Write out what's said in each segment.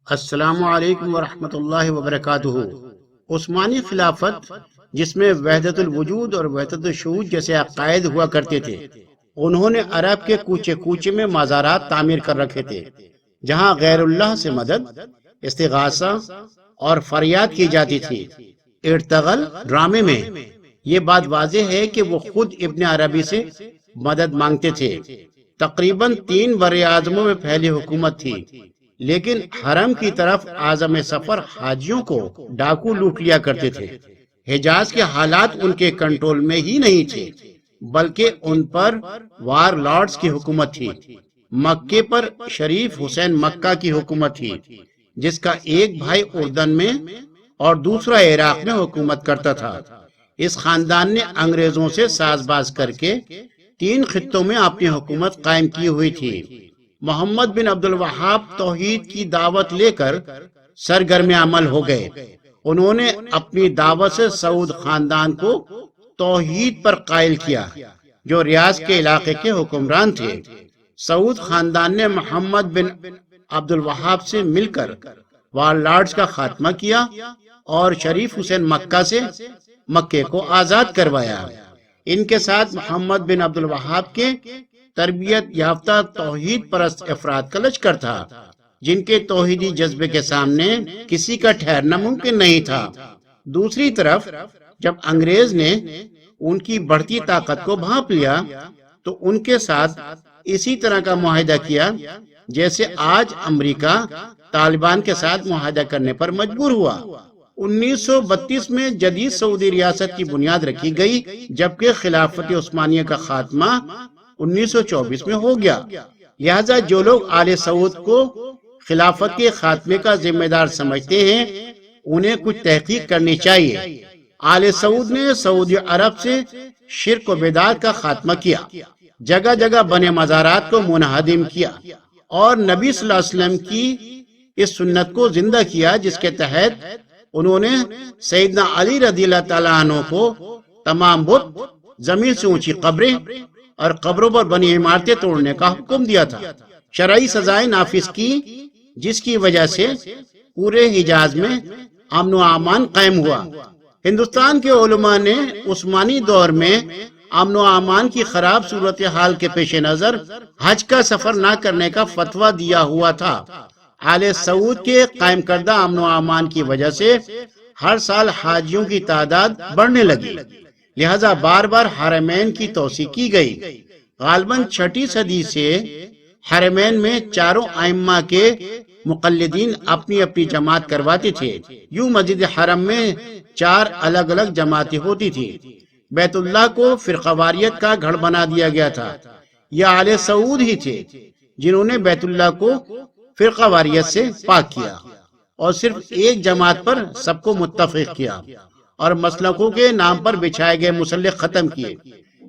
السلام علیکم ورحمۃ اللہ وبرکاتہ۔ عثمانی خلافت، جس میں وحدت الوجود اور وحدت الشہود جیسے عقائد ہوا کرتے تھے، انہوں نے عرب کے کوچے کوچے میں مزارات تعمیر کر رکھے تھے جہاں غیر اللہ سے مدد، استغاثہ اور فریاد کی جاتی تھی۔ ارطغرل ڈرامے میں یہ بات واضح ہے کہ وہ خود ابن عربی سے مدد مانگتے تھے۔ تقریباً 3 براعظموں میں پھیلی حکومت تھی، لیکن حرم کی طرف اعظم سفر حاجیوں کو ڈاکو لوٹ لیا کرتے تھے۔ حجاز کے حالات ان کے کنٹرول میں ہی نہیں تھے، بلکہ ان پر وار لارڈز کی حکومت تھی۔ مکے پر شریف حسین مکہ کی حکومت تھی، جس کا ایک بھائی اردن میں اور دوسرا عراق میں حکومت کرتا تھا۔ اس خاندان نے انگریزوں سے ساز باز کر کے 3 خطوں میں اپنی حکومت قائم کی ہوئی تھی۔ محمد بن عبد الوہاب توحید کی دعوت لے کر سرگرم عمل ہو گئے۔ انہوں نے اپنی دعوت سے سعود خاندان کو توحید پر قائل کیا، جو ریاض کے علاقے کے حکمران تھے۔ سعود خاندان نے محمد بن عبد الوہاب سے مل کر وار لارڈز کا خاتمہ کیا اور شریف حسین مکہ سے مکے کو آزاد کروایا۔ ان کے ساتھ محمد بن عبد الوہاب کے تربیت یافتہ توحید پرست افراد کا لشکر تھا، جن کے توحیدی جذبے کے سامنے کسی کا ٹھہرنا ممکن نہیں تھا۔ دوسری طرف جب انگریز نے ان کی بڑھتی طاقت کو بھانپ لیا تو ان کے ساتھ اسی طرح کا معاہدہ کیا جیسے آج امریکہ طالبان کے ساتھ معاہدہ کرنے پر مجبور ہوا۔ 1932 میں جدید سعودی ریاست کی بنیاد رکھی گئی، جبکہ خلافت عثمانیہ کا خاتمہ 1924 میں ہو گیا۔ لہذا جو لوگ آل سعود کو خلافت کے خاتمے کا ذمہ دار سمجھتے ہیں، انہیں کچھ تحقیق کرنی چاہیے۔ آل سعود نے سعودی عرب سے شرک و بدعت کا خاتمہ کیا، جگہ جگہ بنے مزارات کو منہدم کیا اور نبی صلی اللہ علیہ وسلم کی اس سنت کو زندہ کیا جس کے تحت انہوں نے سیدنا علی رضی اللہ تعالیٰ عنہ کو تمام بت، زمین سے اونچی قبریں اور قبروں پر بنی عمارتیں توڑنے کا حکم دیا تھا۔ شرعی سزائیں نافذ کی، جس کی وجہ سے پورے حجاز میں امن و امان قائم ہوا۔ ہندوستان کے علماء نے عثمانی دور میں امن و امان کی خراب صورتحال کے پیش نظر حج کا سفر نہ کرنے کا فتویٰ دیا ہوا تھا۔ آل سعود کے قائم کردہ امن و امان کی وجہ سے ہر سال حاجیوں کی تعداد بڑھنے لگی، لہذا بار بار حرمین کی توسیع کی گئی۔ غالباً 6 صدی سے حرمین میں چاروں ائمہ کے مقلدین اپنی اپنی جماعت کرواتے تھے۔ یوں مسجد حرم میں 4 الگ الگ جماعتیں ہوتی تھی۔ بیت اللہ کو فرقہ واریت کا گھر بنا دیا گیا تھا۔ یہ آل سعود ہی تھے جنہوں نے بیت اللہ کو فرقہ واریت سے پاک کیا اور صرف ایک جماعت پر سب کو متفق کیا اور مسلکوں کے نام پر بچھائے گئے مسلک ختم کیے۔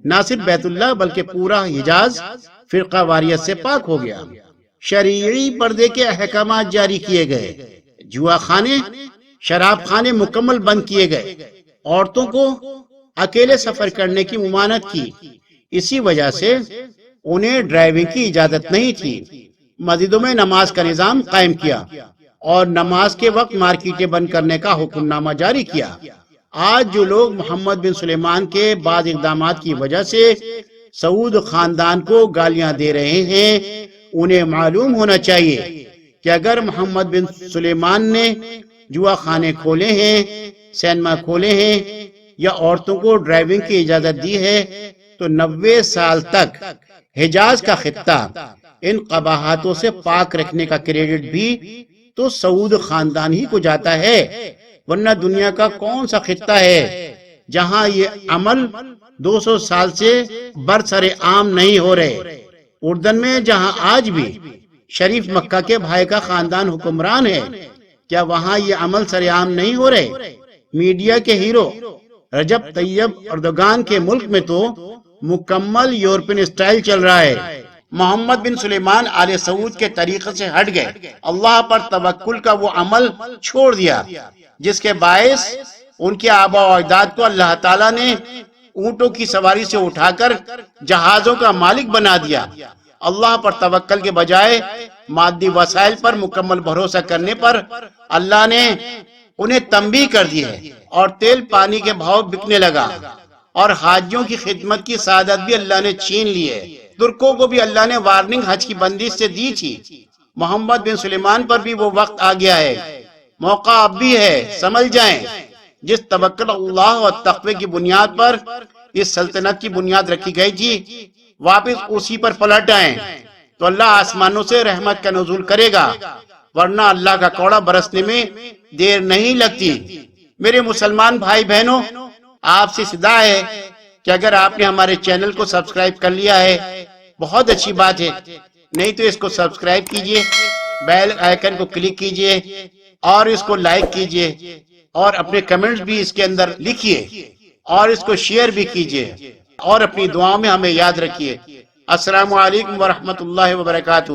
نہ صرف بیت اللہ بلکہ پورا حجاز فرقہ واریت سے پاک ہو گیا۔ شرعی پردے کے احکامات جاری کیے گئے، جوا خانے، شراب خانے مکمل بند کیے گئے، عورتوں کو اکیلے سفر کرنے کی ممانعت کی، اسی وجہ سے انہیں ڈرائیونگ کی اجازت نہیں تھی۔ مسجدوں میں نماز کا نظام قائم کیا اور نماز کے وقت مارکیٹیں بند کرنے کا حکم نامہ جاری کیا۔ آج جو لوگ محمد بن سلیمان کے بعض اقدامات کی وجہ سے سعود خاندان کو گالیاں دے رہے ہیں، انہیں معلوم ہونا چاہیے کہ اگر محمد بن سلیمان نے جوا خانے کھولے ہیں، سینما کھولے ہیں یا عورتوں کو ڈرائیونگ کی اجازت دی ہے تو 90 سال تک حجاز کا خطہ ان قباحتوں سے پاک رکھنے کا کریڈٹ بھی تو سعود خاندان ہی کو جاتا ہے، ورنہ دنیا کا کون سا خطہ ہے جہاں یہ عمل 200 سال سے برسر عام نہیں ہو رہے۔ اردن میں جہاں آج بھی شریف مکہ کے بھائی کا خاندان حکمران ہے، کیا وہاں یہ عمل سر عام نہیں ہو رہے؟ میڈیا کے ہیرو رجب طیب اردوگان کے ملک میں تو مکمل یورپین اسٹائل چل رہا ہے۔ محمد بن سلیمان آل سعود کے طریقے سے ہٹ گئے، اللہ پر توکل کا وہ عمل چھوڑ دیا جس کے باعث ان کے آبا و اجداد کو اللہ تعالیٰ نے اونٹوں کی سواری سے اٹھا کر جہازوں کا مالک بنا دیا۔ اللہ پر توکل کے بجائے مادی وسائل پر مکمل بھروسہ کرنے پر اللہ نے انہیں تنبیہ کر دی ہے، اور تیل پانی کے بھاؤ بکنے لگا، اور حاجیوں کی خدمت کی سعادت بھی اللہ نے چھین لی ہے۔ ترکوں کو بھی اللہ نے وارننگ حج کی بندش سے دی تھی۔ محمد بن سلیمان پر بھی وہ وقت آ گیا ہے، موقع اب بھی ہے، سمجھ جائیں۔ جس توکل اللہ اور تقوی کی بنیاد پر اس سلطنت کی بنیاد رکھی گئی تھی، واپس اسی پر پلٹ آئیں تو اللہ آسمانوں سے رحمت کا نزول کرے گا، ورنہ اللہ کا کوڑا برسنے میں دیر نہیں لگتی۔ میرے مسلمان بھائی بہنوں، آپ سے صدا ہے کہ اگر آپ نے ہمارے چینل کو سبسکرائب کر لیا ہے بہت اچھی بات ہے، نہیں تو اس کو سبسکرائب کیجئے، بیل آئیکن کو کلک کیجئے اور اس کو لائک کیجئے، اور اپنے کمنٹس بھی اس کے اندر لکھیے، اور اس کو شیئر بھی کیجئے، اور اپنی دعاؤں میں ہمیں یاد رکھیے۔ السلام علیکم ورحمۃ اللہ وبرکاتہ۔